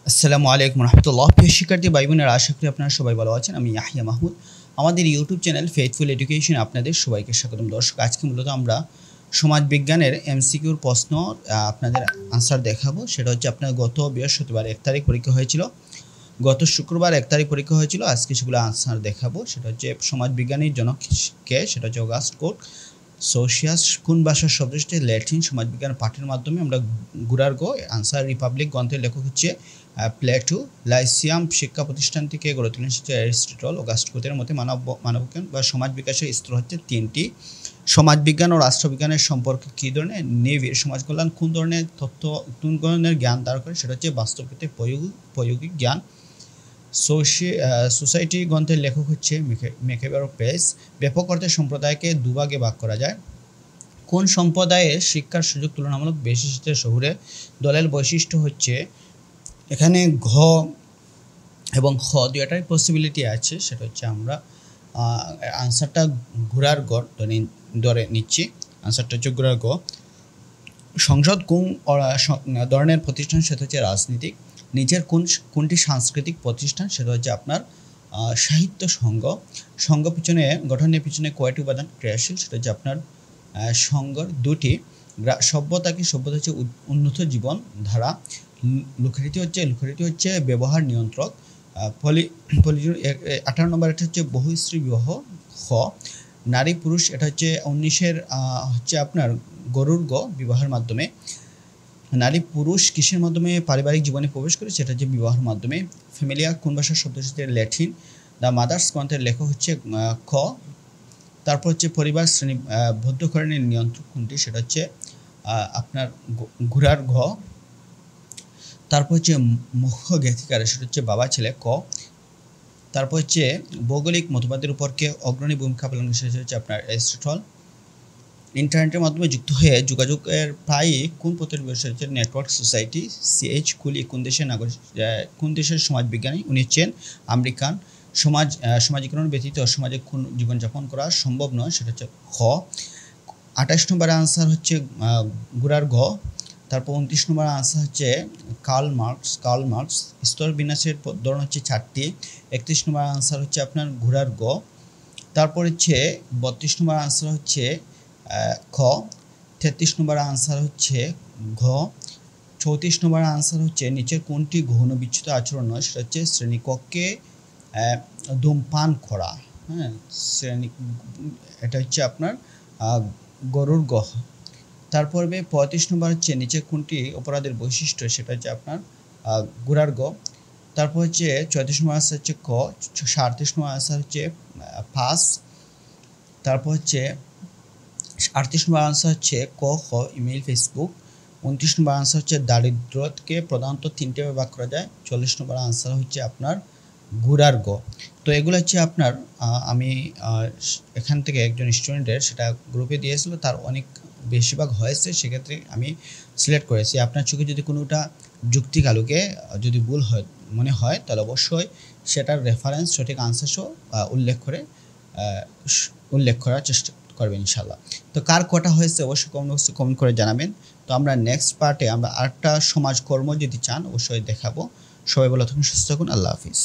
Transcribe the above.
আসসালামু আলাইকুম রহমতুল্লাহ। প্রিয় শিক্ষার্থী ভাই বোনেরা, আশা করি আপনারা সবাই ভালো আছেন। আমি ইয়াহিয়া মাহমুদ। আমাদের ইউটিউব চ্যানেল ফেথফুল এডুকেশন আপনাদের সবাইকে স্বাগতম। দর্শক, আজকে মূলত আমরা সমাজ বিজ্ঞানের এমসিকিউর প্রশ্ন আপনাদের আনসার দেখাবো। সেটা হচ্ছে আপনার গত বৃহস্পতিবার 1 তারিখ পরীক্ষা হয়েছিল, গত শুক্রবার 1 তারিখ পরীক্ষা হয়েছিল। আজকে সেগুলো আনসার দেখাবো। সেটা হচ্ছে সমাজ বিজ্ঞানীর জনক কে, সেটা হচ্ছে অগাস্ট কোট। সোশিয়াস কোন ভাষার শব্দ হচ্ছে ল্যাটিন। সমাজবিজ্ঞান পাঠের মাধ্যমে আমরা গুড়ার গো আনসার। রিপাবলিক গ্রন্থের লেখক হচ্ছে প্লেটো। লাইসিয়াম শিক্ষা প্রতিষ্ঠান থেকে গড়ে তুলেন হচ্ছে অ্যারিস্টটল। অগাস্ট কোটের মতে মানববিজ্ঞান বা সমাজ বিকাশের স্তর হচ্ছে 3টি। সমাজবিজ্ঞান ও রাষ্ট্রবিজ্ঞানের সম্পর্কে কী ধরনের নিবিড় সমাজ কল্যাণ কোন ধরনের তথ্য, কোন ধরনের জ্ঞান দ্বারা করে, সেটা হচ্ছে বাস্তবকে প্রয়োগিক জ্ঞান। সোসাইটি গ্রন্থের লেখক হচ্ছে মেকেবার পেস। ব্যাপক অর্থে সম্প্রদায়কে দুভাগে ভাগ করা যায়। কোন সম্প্রদায়ের শিক্ষার সুযোগ তুলনামূলক বেশি শহুরে? দলের বৈশিষ্ট্য হচ্ছে এখানে ঘ এবং খ দুইটাই পসিবিলিটি আছে। সেটা হচ্ছে আমরা আনসারটা ঘোড়ার গ ধরে নিচ্ছি। আনসারটা হচ্ছে ঘোড়ার গ। সংসদ কোন ধরনের প্রতিষ্ঠান? সেটা হচ্ছে রাজনীতিক। নিজের কোনটি সাংস্কৃতিক প্রতিষ্ঠান? সেটা হচ্ছে আপনার সাহিত্য সংঘ। সংঘ পিছনে গঠনের পিছনে কয়টি উপাদান ক্রিয়াশীল? সেটা হচ্ছে আপনার সংঘর 2টি। সভ্যতা হচ্ছে উন্নত জীবন ধারা। লোকরীতি হচ্ছে ব্যবহার নিয়ন্ত্রক। 18 নম্বর এটা হচ্ছে বহুস্ত্রী বিবাহ। খ নারী পুরুষ, এটা হচ্ছে 19-এর হচ্ছে আপনার গরুর গ বিবাহের মাধ্যমে। নারী পুরুষ কিসের মাধ্যমে পারিবারিক জীবনে প্রবেশ করে? সেটা হচ্ছে বিবাহের মাধ্যমে। ফ্যামিলিয়া কোন ভাষার শব্দ হচ্ছে ল্যাটিন। দ্য মাদার্স গ্রন্থের লেখক হচ্ছে খ। তারপর হচ্ছে পরিবার শ্রেণী বদ্ধকরণের নিয়ন্ত্রক কোনটি? সেটা হচ্ছে আপনার ঘোড়ার ঘ। তারপর হচ্ছে মুখ্য জ্ঞাতিকার, সেটা হচ্ছে বাবা ছেলে ক। তারপর হচ্ছে ভৌগোলিক মতবাদের উপর কে অগ্রণী ভূমিকা পালন করে? সেটা হচ্ছে আপনার অ্যারিস্টটল। ইন্টারনেটের মাধ্যমে যুক্ত হয়ে যোগাযোগের প্রায়ই কোন পথের বিষয় হচ্ছে নেটওয়ার্ক সোসাইটি। সিএইচ কুলি কোন দেশের নাগরিক, কোন দেশের সমাজবিজ্ঞানী? উনি হচ্ছেন আমেরিকান। সমাজীকরণ ব্যতীত সমাজে কোন জীবনযাপন করা সম্ভব নয়? সেটা হচ্ছে খ। 28 নম্বর আনসার হচ্ছে ঘোড়ার ঘ। তারপর 29 নম্বর আনসার হচ্ছে কার্ল মার্কস। স্তর বিন্যাসের ধরন হচ্ছে 4টি। 31 নম্বর আনসার হচ্ছে আপনার ঘোড়ার গ। তারপর হচ্ছে 32 নম্বর আনসার হচ্ছে খ। 33 নম্বর আনসার হচ্ছে ঘ। 34 নম্বর আনসার হচ্ছে নিচের কোনটি গৌণ বিচ্যুত আচরণ নয়? সেটা হচ্ছে শ্রেণীকক্ষে ধূমপান করা। হ্যাঁ, এটা হচ্ছে আপনার গরুর গ। তারপরে 35 নম্বর হচ্ছে নিচে কোনটি অপরাধের বৈশিষ্ট্য? সেটা হচ্ছে আপনার ঘোড়ার গ। তারপর হচ্ছে 34 নম্বর আনসার হচ্ছে ক। 38 নম্বর আনসার হচ্ছে পাস। তারপর হচ্ছে 38 নম্বর আনসার হচ্ছে ক খ ইমেইল ফেসবুক। 29 নম্বর আনসার হচ্ছে দারিদ্রকে প্রধানত 3টে ভাগ করা যায়। 40 নম্বর আনসার হচ্ছে আপনার ঘোড়ার গ। তো এগুলো হচ্ছে আপনার আমি এখান থেকে একজন স্টুডেন্টের সেটা গ্রুপে দিয়েছিল, তার অনেক বেশিরভাগ হয়েছে, সেক্ষেত্রে আমি সিলেক্ট করেছি। আপনার চোখে যদি কোনোটা যুক্তিক আলোকে যদি ভুল হয় মনে হয়, তাহলে অবশ্যই সেটার রেফারেন্স সঠিক আনসার সহ উল্লেখ করার চেষ্টা করবেন ইনশাল্লাহ। তো কার কটা হয়েছে অবশ্যই কমেন্ট করে জানাবেন। তো আমরা নেক্সট পার্টে আমরা আরেকটা সমাজকর্ম যদি চান অবশ্যই দেখাবো। সবাই ভালো থাকুন, সুস্থ থাকুন। আল্লাহ হাফিজ।